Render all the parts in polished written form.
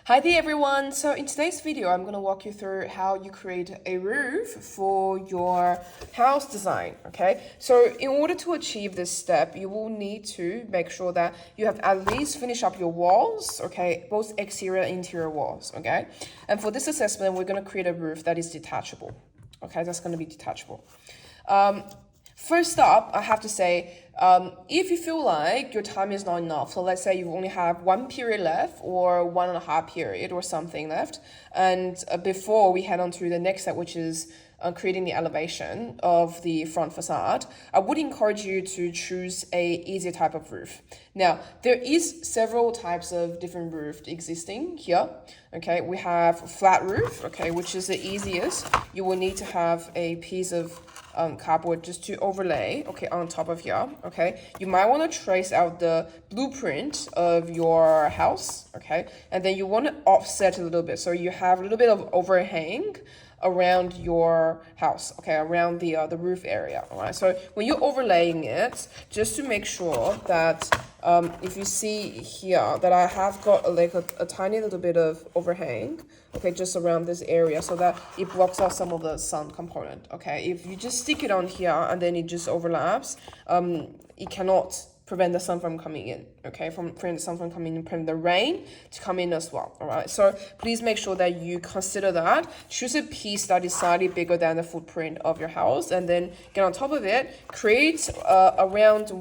Hi there everyone! So in today's video, I'm going to walk you through how you create a roof for your house design, okay? So in order to achieve this step, you will need to make sure that you have at least finished up your walls, okay? Both exterior and interior walls, okay? And for this assessment, we're going to create a roof that is detachable, okay? That's going to be detachable. First up, I have to say, if you feel like your time is not enough, so let's say you only have one period left or 1.5 period or something left, and before we head on to the next step, which is creating the elevation of the front facade, I would encourage you to choose a easier type of roof. Now, there is several types of different roofs existing here. Okay, we have flat roof, okay, which is the easiest. You will need to have a piece of cardboard just to overlay, okay, on top of here, okay. You might want to trace out the blueprint of your house, okay, and then you want to offset a little bit so you have a little bit of overhang around your house, okay, around the roof area. All right, so when you're overlaying it, just to make sure that if you see here that I have got a tiny little bit of overhang, okay, just around this area so that it blocks out some of the sun component, okay. If you just stick it on here and then it just overlaps, it cannot prevent the sun from coming in, okay, prevent the sun from coming in, prevent the rain to come in as well. All right, so please make sure that you consider that. Choose a piece that is slightly bigger than the footprint of your house, and then get on top of it, create around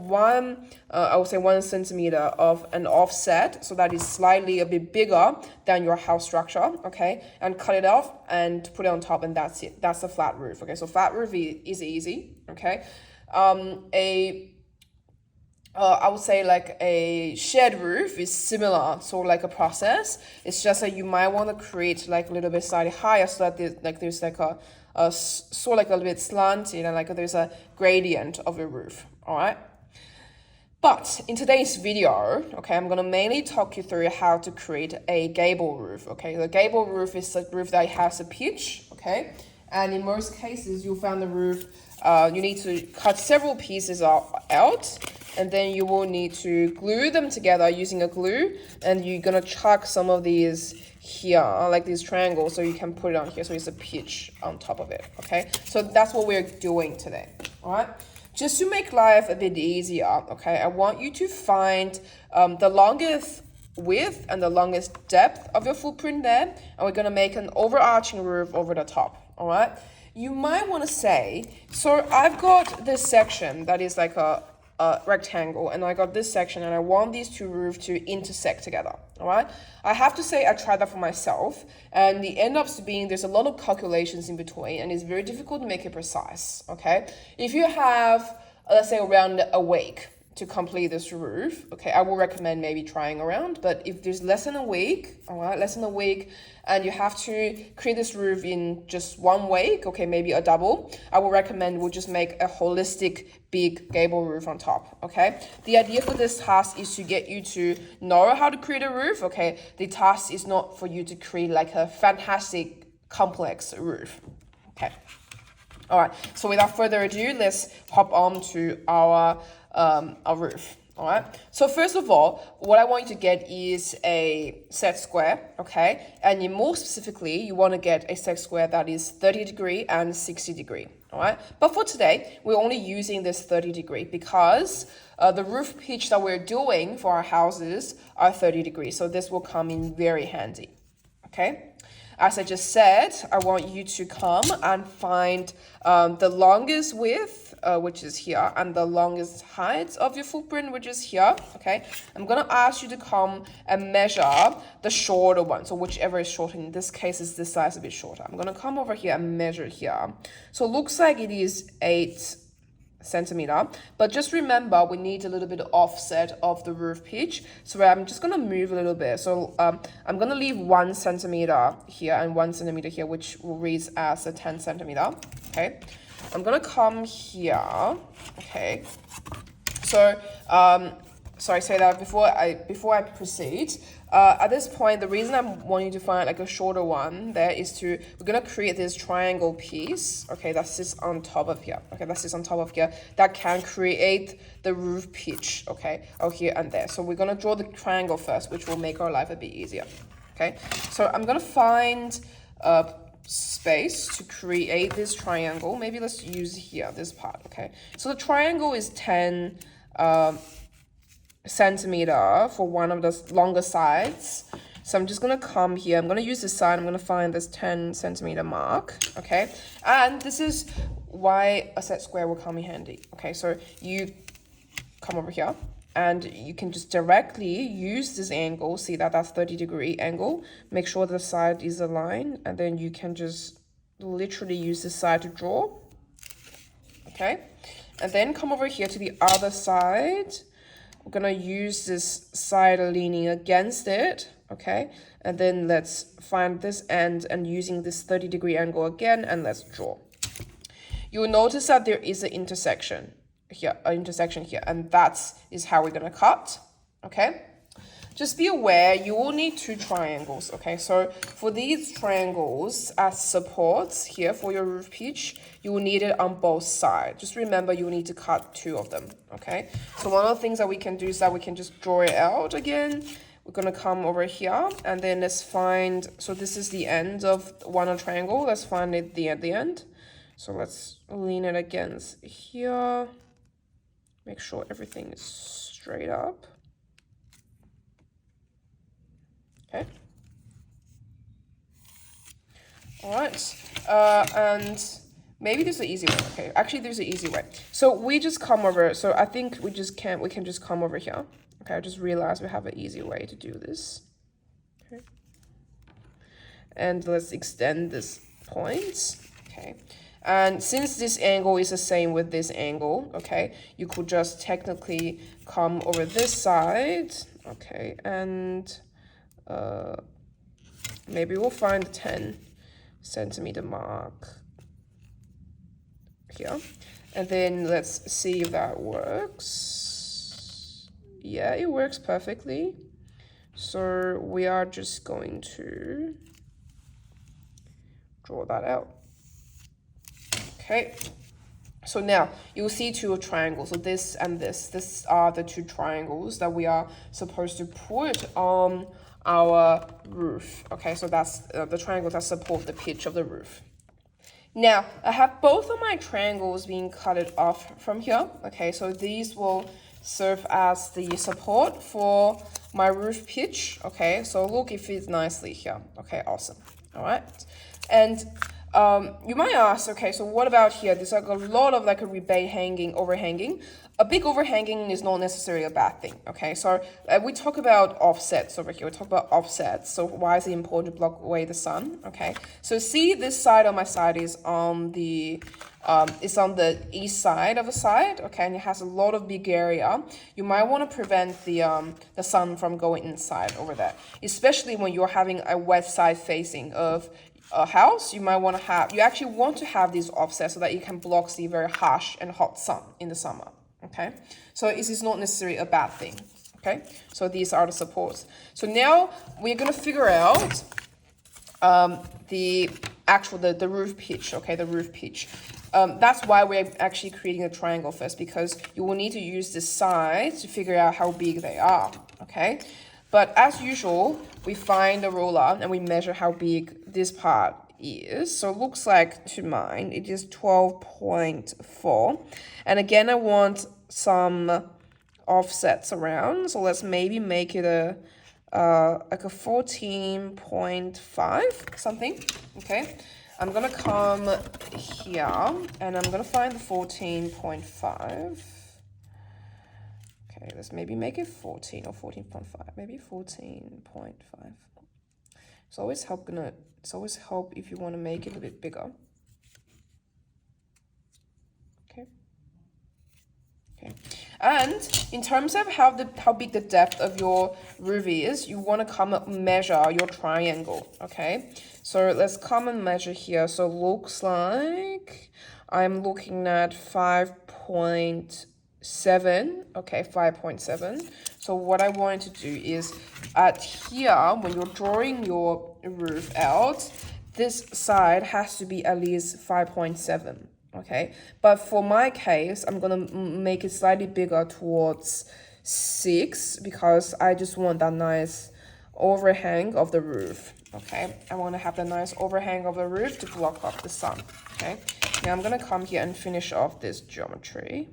I would say 1 centimeter of an offset, so that is slightly a bit bigger than your house structure, okay, and cut it off and put it on top, and that's it. That's the flat roof, okay. So flat roof is easy, okay. I would say like a shed roof is similar, sort of like a process. It's just that you might want to create like a little bit slightly higher so that there's like a sort of like a little bit slanted and like there's a gradient of your roof, all right? But in today's video, okay, I'm gonna mainly talk you through how to create a gable roof, okay? The gable roof is a roof that has a pitch, okay? And in most cases, you'll find the roof, you need to cut several pieces out, and then you will need to glue them together using a glue, and you're gonna chuck some of these here, like these triangles, so you can put it on here, so it's a pitch on top of it, okay? So that's what we're doing today, all right? Just to make life a bit easier, okay, I want you to find the longest width and the longest depth of your footprint there, and we're gonna make an overarching roof over the top, all right? You might wanna say, so I've got this section that is like a rectangle, and I got this section, and I want these two roofs to intersect together, all right? I have to say I tried that for myself, and it ends up being there's a lot of calculations in between, and it's very difficult to make it precise, okay? If you have, let's say, around a week to complete this roof, okay, I will recommend maybe trying around. But if there's less than a week, all right, less than a week, and you have to create this roof in just 1 week, okay, maybe a double, I will recommend we'll just make a holistic big gable roof on top, okay? The idea for this task is to get you to know how to create a roof, okay? The task is not for you to create like a fantastic complex roof, okay? All right, so without further ado, let's hop on to our roof. All right, so first of all, what I want you to get is a set square, okay? And more specifically, you want to get a set square that is 30° and 60°, all right? But for today, we're only using this 30° because the roof pitch that we're doing for our houses are 30°, so this will come in very handy, okay? As I just said, I want you to come and find the longest width, which is here, and the longest height of your footprint, which is here, okay? I'm gonna ask you to come and measure the shorter one, so whichever is shorter. In this case, is this size a bit shorter. I'm gonna come over here and measure here. So it looks like it is 8 centimeter, but just remember we need a little bit of offset of the roof pitch, so I'm just gonna move a little bit. So I'm gonna leave 1 centimeter here and 1 centimeter here, which will read as a 10 centimeter, okay? I'm gonna come here, okay? So sorry, say that before I proceed. At this point, the reason I'm wanting to find like a shorter one there is we're gonna create this triangle piece, okay, that sits on top of here, okay, that sits on top of here, that can create the roof pitch, okay, out here and there. So we're gonna draw the triangle first, which will make our life a bit easier. Okay, so I'm gonna find a space to create this triangle. Maybe let's use here, this part, okay? So the triangle is 10 centimeter for one of the longer sides. So I'm just gonna come here, I'm gonna use this side, I'm gonna find this 10 centimeter mark, okay? And this is why a set square will come in handy, okay? So you come over here and you can just directly use this angle, see that that's 30-degree angle, make sure the side is aligned, and then you can just literally use this side to draw, okay? And then come over here to the other side. We're gonna use this side leaning against it, okay? And then let's find this end and using this 30-degree angle again, and let's draw. You'll notice that there is an intersection here, and that is how we're gonna cut, okay? Just be aware, you will need 2 triangles, okay? So for these triangles as supports here for your roof pitch, you will need it on both sides. Just remember, you will need to cut 2 of them, okay? So one of the things that we can do is that we can just draw it out again. We're gonna come over here, and then let's find, so this is the end of one triangle. Let's find it at the end. So let's lean it against here. Make sure everything is straight up. Okay. All right. And maybe there's an easy way. Okay. Actually, there's an easy way. So we just come over. So I think we can just come over here. Okay. I just realized we have an easy way to do this. Okay. And let's extend this point. Okay. And since this angle is the same with this angle, okay, you could just technically come over this side, okay, and maybe we'll find the 10 centimeter mark here. And then let's see if that works. Yeah, it works perfectly. So we are just going to draw that out. Okay, so now you'll see 2 triangles. So this and this. This are the 2 triangles that we are supposed to put on our roof. Okay, so that's the triangles that support the pitch of the roof. Now, I have both of my triangles being cut off from here. Okay, so these will serve as the support for my roof pitch. Okay, so look, it fits nicely here. Okay, awesome. All right, and you might ask, okay, so what about here? There's like a lot of like a rebate overhanging. A big overhanging is not necessarily a bad thing, okay? So we talk about offsets over here. We talk about offsets. So why is it important to block away the sun, okay? So see, this side on my side is on the east side of the side, okay, and it has a lot of big area. You might want to prevent the sun from going inside over there, especially when you're having a west side facing of a house. You actually want to have these offsets so that you can block the very harsh and hot sun in the summer, okay? So this is not necessarily a bad thing, okay? So these are the supports. So now we're gonna figure out the roof pitch, okay, the roof pitch. That's why we're actually creating a triangle first, because you will need to use the sides to figure out how big they are, okay? But as usual, we find a ruler and we measure how big this part is. So it looks like, to mine, it is 12.4. And again, I want some offsets around. So let's maybe make it like a 14.5 something, okay? I'm gonna come here and I'm gonna find the 14.5. Okay, let's maybe make it 14 or 14.5, maybe 14.5. It's always help if you want to make it a bit bigger. Okay. Okay. And in terms of how big the depth of your roof is, you want to come and measure your triangle, okay? So let's come and measure here. So looks like I'm looking at 5.7, okay, 5.7. So what I want to do is at here, when you're drawing your roof out, this side has to be at least 5.7, okay? But for my case, I'm gonna make it slightly bigger towards 6 because I just want that nice overhang of the roof. Okay, I want to have the nice overhang of the roof to block off the sun. Okay, now I'm gonna come here and finish off this geometry.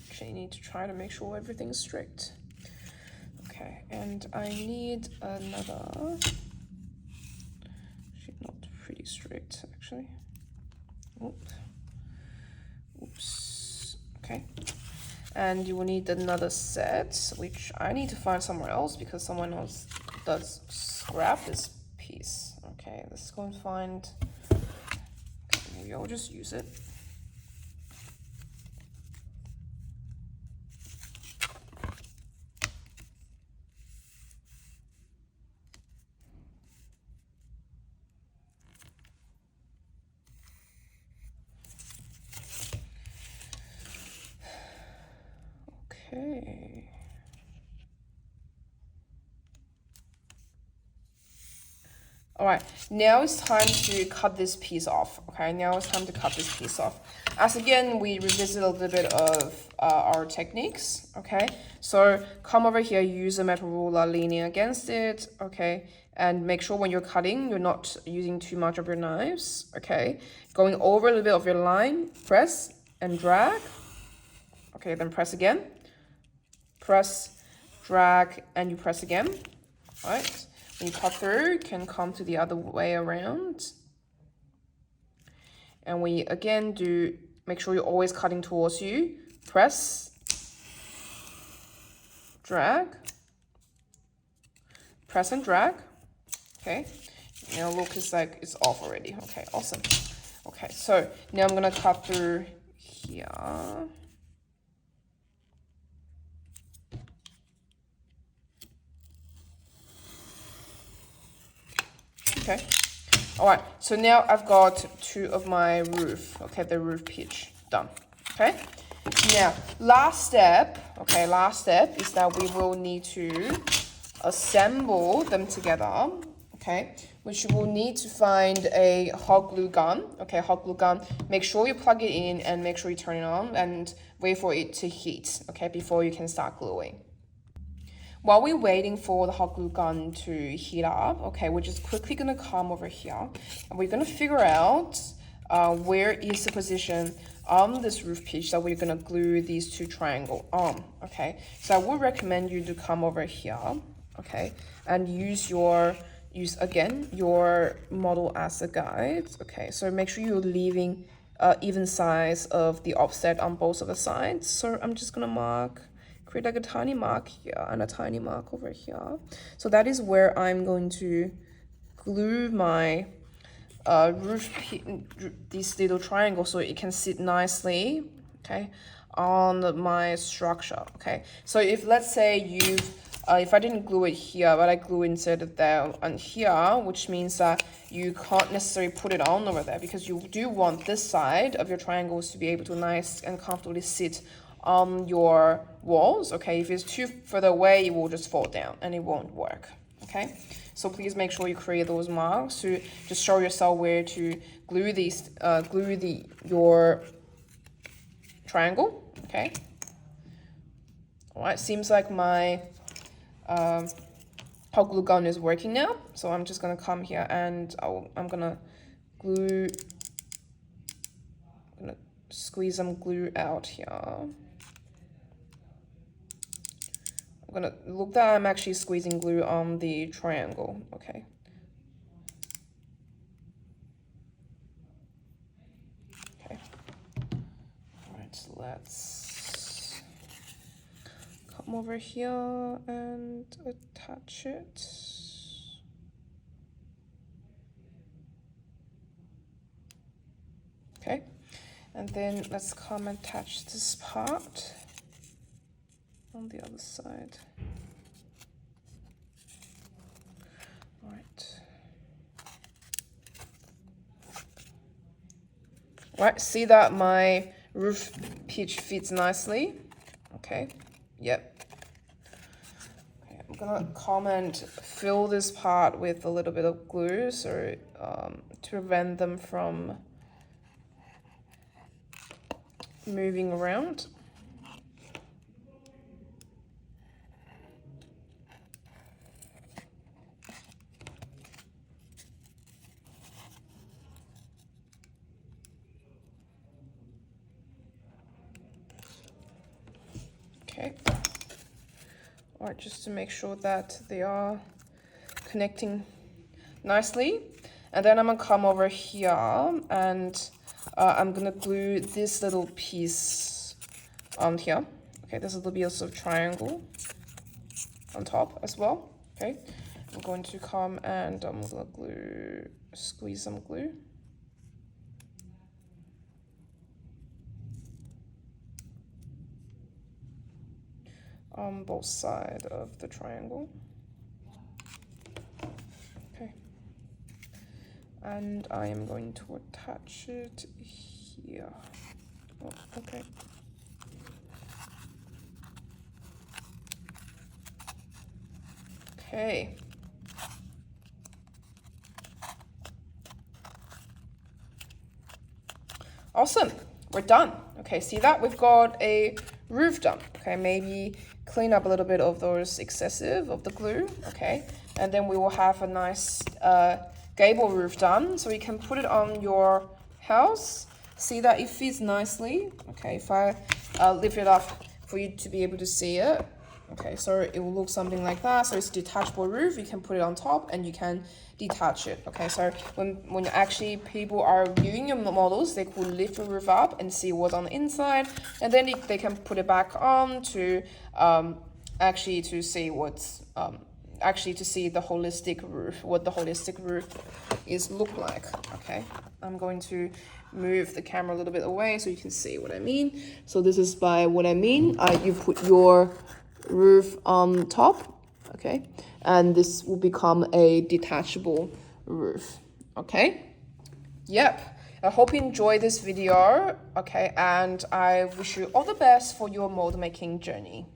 Actually, I need to try to make sure everything's straight. Okay, and I need another. Actually, not pretty straight actually. Oops. Okay. And you will need another set, which I need to find somewhere else because someone else does scrap this piece. Okay, let's go and find. Okay, maybe I'll just use it. Okay. All right, now it's time to cut this piece off. Okay, now it's time to cut this piece off. As again, we revisit a little bit of our techniques. Okay, so come over here, use a metal ruler leaning against it. Okay, and make sure when you're cutting, you're not using too much of your knives. Okay, going over a little bit of your line, press and drag. Okay, then press again. Press, drag, and you press again. All right. When you cut through, you can come to the other way around. And we again do, make sure you're always cutting towards you. Press, drag, press and drag. Okay. Now look, it's like it's off already. Okay, awesome. Okay, so now I'm gonna cut through here. Okay, all right, so now I've got two of my roof, okay, the roof pitch done. Okay, now last step is that we will need to assemble them together. Okay, which you will need to find a hot glue gun. Okay, hot glue gun, make sure you plug it in and make sure you turn it on and wait for it to heat, okay, before you can start gluing. While we're waiting for the hot glue gun to heat up, okay, we're just quickly gonna come over here and we're gonna figure out where is the position on this roof pitch that we're gonna glue these two triangles on, okay? So I would recommend you to come over here, okay, and use again your model as a guide, okay? So make sure you're leaving even size of the offset on both of the sides. So I'm just gonna create like a tiny mark here and a tiny mark over here. So that is where I'm going to glue my these little triangles so it can sit nicely, okay, on my structure, okay? So if let's say if I didn't glue it here, but I glue instead of there and here, which means that you can't necessarily put it on over there because you do want this side of your triangles to be able to nice and comfortably sit on your walls, okay? If it's too further away, it will just fall down and it won't work, okay? So please make sure you create those marks to just show yourself where to glue your triangle, okay? All right, seems like my hot glue gun is working now. So I'm just gonna come here and I'm gonna squeeze some glue out here. Look that I'm actually squeezing glue on the triangle, okay. Okay. All right, so let's come over here and attach it. Okay, and then let's come and attach this part on the other side. All right. All right, see that my roof pitch fits nicely? Okay, yep. Okay, I'm gonna come and fill this part with a little bit of glue so to prevent them from moving around. Okay. All right, just to make sure that they are connecting nicely. And then I'm gonna come over here and I'm gonna glue this little piece on here. Okay, there's a little bit of triangle on top as well. Okay, I'm going to come and I'm gonna squeeze some glue. On both sides of the triangle. Okay. And I am going to attach it here. Oh, okay. Okay. Awesome. We're done. Okay, see that? We've got a roof done. Okay, maybe clean up a little bit of those excessive of the glue. Okay, and then we will have a nice gable roof done. So you can put it on your house. See that it fits nicely. Okay, if I lift it up for you to be able to see it. Okay, so it will look something like that. So it's a detachable roof. You can put it on top and you can detach it. Okay, so when actually people are viewing your models, they could lift the roof up and see what's on the inside, and then they can put it back on to actually to see what's actually to see the holistic roof, what the holistic roof is look like. Okay, I'm going to move the camera a little bit away so you can see what I mean. So this is by what I mean. You put your roof on top, okay, and this will become a detachable roof. Okay, yep, I hope you enjoyed this video. Okay, and I wish you all the best for your mold making journey.